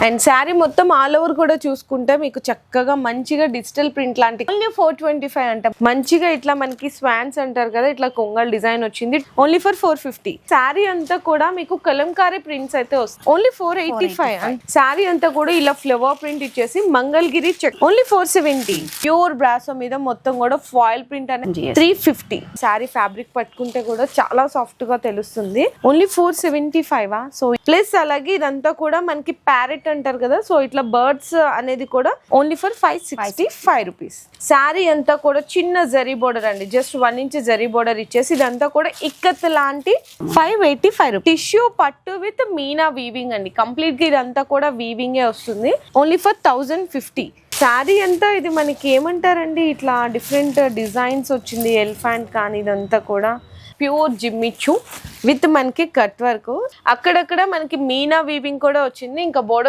And sari మొత్తం all over కూడా చూసుకుంటే మీకు చక్కగా మంచిగా డిజిటల్ ప్రింట్ లాంటి ఓన్లీ 425 అంట. మంచిగా ఇట్లా మనకి స్వాన్స్ అంటారు కదా, ఇట్లా కొంగల్ డిజైన్ వచ్చింది ఓన్లీ ఫర్ 450. శారీ అంతా కూడా మీకు కలంకారీ ప్రింట్స్ అయితే వస్తుంది ఓన్లీ 485. శారీ అంతా కూడా ఇలా ఫ్లవర్ ప్రింట్ ఇచ్చేసి మంగళగిరి చెక్ ఓన్లీ 470. ప్యూర్ బ్రాసో మీద మొత్తం కూడా ఫాయిల్ ప్రింట్ అనేది 350. శారీ ఫ్యాబ్రిక్ పట్టుకుంటే కూడా చాలా సాఫ్ట్ గా తెలుస్తుంది ఓన్లీ 475. సో ప్లస్ అలాగే ఇదంతా కూడా మనకి ప్యారెట్ అంటారు కదా, సో ఇట్లా బర్డ్స్ అనేది కూడా ఓన్లీ ఫర్ 565 రూపీస్. శారీ అంతా కూడా చిన్న జరీ బోర్డర్ అండి, జస్ట్ 1 ఇంచ్ జరీ బోర్డర్ ఇచ్చేసి ఇదంతా కూడా ఇక్కత్ లాంటి 585 రూపీస్. టిష్యూ పట్టు విత్ మీనా వీవింగ్ అండి, కంప్లీట్ గా ఇదంతా కూడా వీవింగ్ వస్తుంది ఓన్లీ ఫర్ 1050. శారీ అంతా ఇది మనకి ఏమంటారండి, ఇట్లా డిఫరెంట్ డిజైన్స్ వచ్చింది, ఎలిఫెంట్ కానీ ఇదంతా కూడా ప్యూర్ జిమ్మిచ్చు విత్ మనకి కట్ వర్క్, అక్కడక్కడ మనకి మీనా వీవింగ్ కూడా వచ్చింది. ఇంకా బోర్డర్